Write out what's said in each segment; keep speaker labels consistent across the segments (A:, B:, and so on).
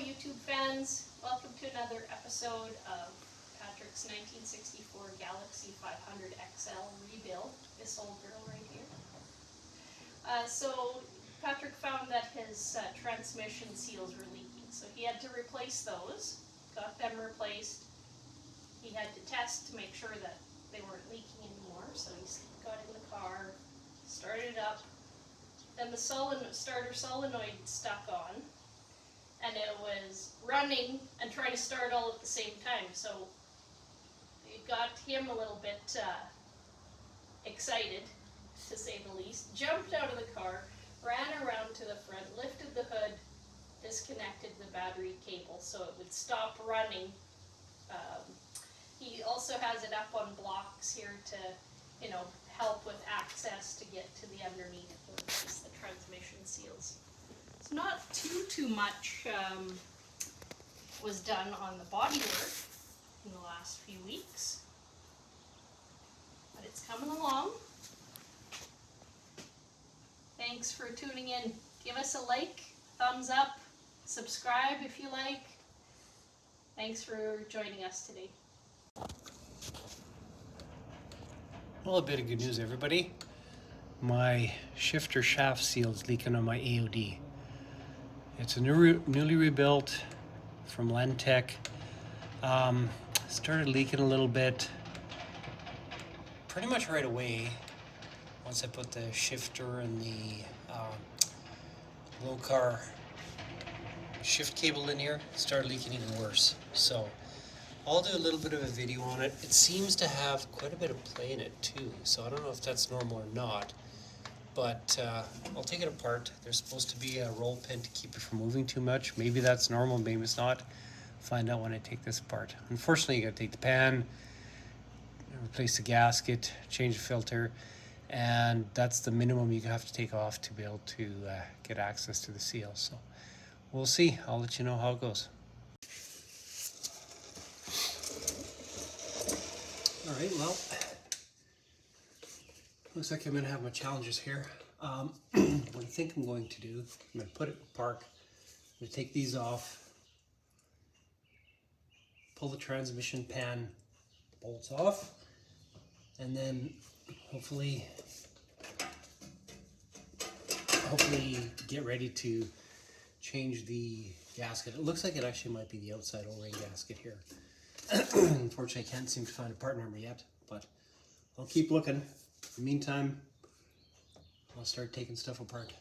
A: YouTube fans, welcome to another episode of Patrick's 1964 Galaxie 500 XL rebuild, this old girl right here. So Patrick found that his transmission seals were leaking, so he had to replace those, got them replaced. He had to test to make sure that they weren't leaking anymore, so he got in the car, started it up, then the starter solenoid stuck on, and it was running and trying to start all at the same time, so it got him a little bit excited, to say the least. Jumped out of the car, ran around to the front, lifted the hood, disconnected the battery cable so it would stop running. He also has it up on blocks here to, help with access to get to the underneath to replace the transmission seals. It's not too much was done on the bodywork in the last few weeks, but it's coming along. Thanks for tuning in. Give us a like, thumbs up, subscribe if you like. Thanks for joining us today.
B: Well, a bit of good news, everybody. My shifter shaft seal is leaking on my AOD. It's a newly rebuilt from Lentech. Started leaking a little bit pretty much right away once I put the shifter and the low car shift cable in here. It started leaking even worse. So I'll do a little bit of a video on it. It seems to have quite a bit of play in it too, so I don't know if that's normal or not, but I'll take it apart. There's supposed to be a roll pin to keep it from moving too much. Maybe that's normal, maybe it's not. Find out when I take this apart. Unfortunately, you gotta take the pan, replace the gasket, change the filter, and that's the minimum you have to take off to be able to get access to the seal. So we'll see. I'll let you know how it goes. All right, well, looks like I'm going to have my challenges here. What I think I'm going to do, I'm going to put it in park. I'm going to take these off, pull the transmission pan bolts off, and then hopefully get ready to change the gasket. It looks like it actually might be the outside O-ring gasket here. Unfortunately, I can't seem to find a part number yet, but I'll keep looking. In the meantime, I'll start taking stuff apart.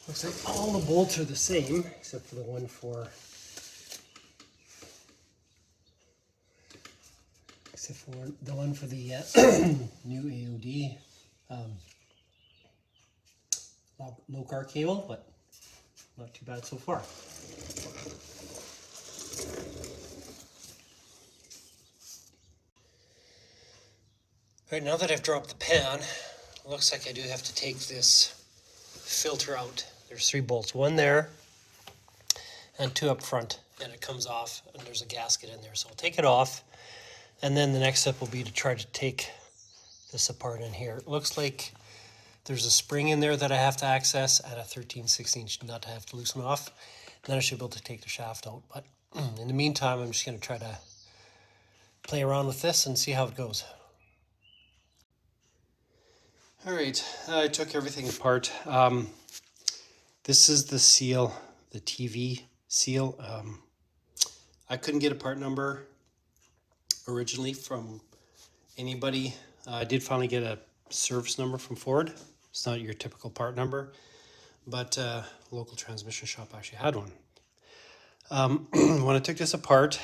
B: Looks like all the bolts are the same, except for the one for the new AOD low car cable, but not too bad so far. Right, now that I've dropped the pan, it looks like I do have to take this filter out. There's 3 bolts, one there and 2 up front, and it comes off and there's a gasket in there. So I'll take it off, and then the next step will be to try to take this apart in here. It looks like there's a spring in there that I have to access and a 13/16 nut I have to loosen off. Then I should be able to take the shaft out. But in the meantime, I'm just going to try to play around with this and see how it goes. All right, I took everything apart. This is the seal, the TV seal. I couldn't get a part number originally from anybody. I did finally get a service number from Ford. It's not your typical part number, but local transmission shop actually had one. When I took this apart,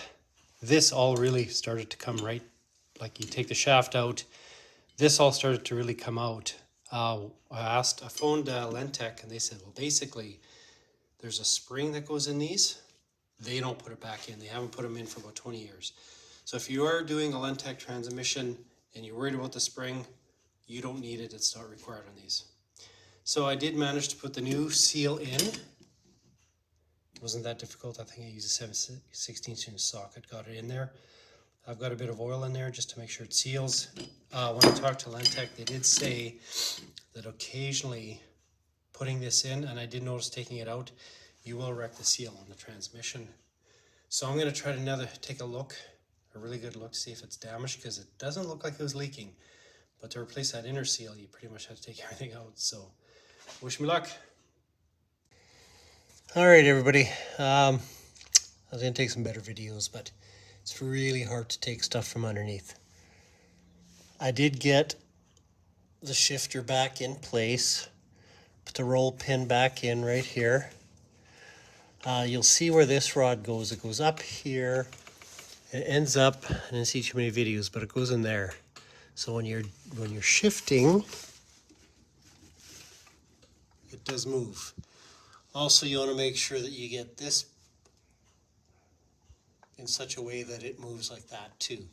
B: this all really started to come right, like you take the shaft out, this all started to really come out. I phoned Lentech, and they said, well, basically, there's a spring that goes in these. They don't put it back in. They haven't put them in for about 20 years. So if you are doing a Lentech transmission and you're worried about the spring, you don't need it. It's not required on these. So I did manage to put the new seal in. It wasn't that difficult. I think I used a 7/16" socket, got it in there. I've got a bit of oil in there just to make sure it seals. When I talked to Lentech, they did say that occasionally putting this in, and I did notice taking it out, you will wreck the seal on the transmission. So I'm going to try to take a look, a really good look, to see if it's damaged, because it doesn't look like it was leaking. But to replace that inner seal, you pretty much have to take everything out. So wish me luck. All right, everybody. I was going to take some better videos, but it's really hard to take stuff from underneath. I did get the shifter back in place. Put the roll pin back in right here. You'll see where this rod goes. It goes up here. It ends up, I didn't see too many videos, but it goes in there. So when you're shifting, it does move. Also, you want to make sure that you get this in such a way that it moves like that too.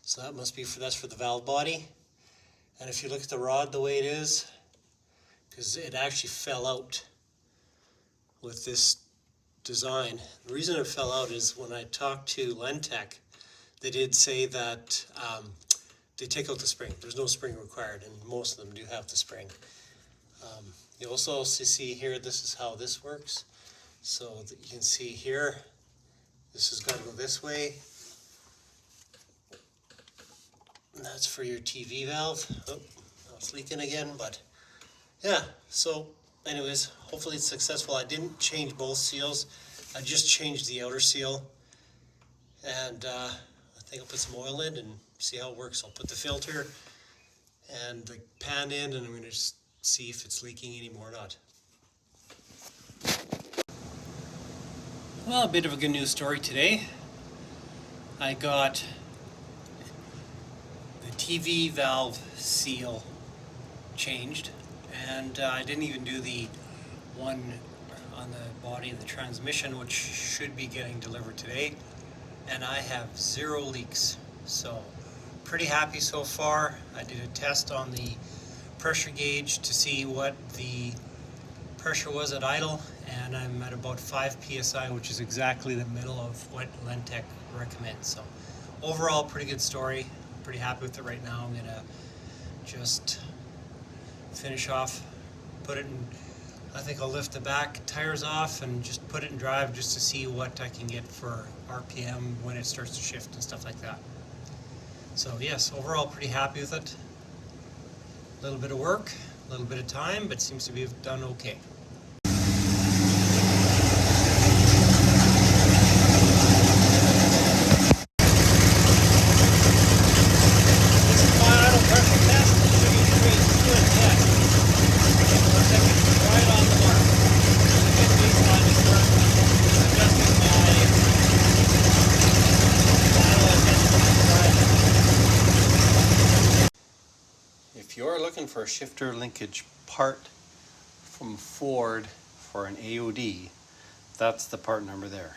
B: So that must be that's for the valve body. And if you look at the rod the way it is, because it actually fell out with this design. The reason it fell out is when I talked to Lentech, they did say that they take out the spring. There's no spring required, and most of them do have the spring. You also see here, this is how this works. So that you can see here, this has got to go this way. And that's for your TV valve. Oh, now it's leaking again, but yeah. So anyways, hopefully it's successful. I didn't change both seals. I just changed the outer seal. And I think I'll put some oil in and see how it works. I'll put the filter and the pan in, and I'm going to just see if it's leaking anymore or not. Well, a bit of a good news story today. I got the TV valve seal changed, and I didn't even do the one on the body of the transmission, which should be getting delivered today, and I have 0 leaks. So pretty happy so far. I did a test on the pressure gauge to see what the pressure was at idle, and I'm at about 5 psi, which is exactly the middle of what Lentech recommends. So overall, pretty good story. Pretty happy with it right now. I'm gonna just finish off, put it in, I think I'll lift the back tires off and just put it in drive just to see what I can get for RPM when it starts to shift and stuff like that. So yes, overall pretty happy with it. A little bit of work, a little bit of time, but seems to be done okay. Right on the mark. for a shifter linkage part from Ford for an AOD, that's the part number there.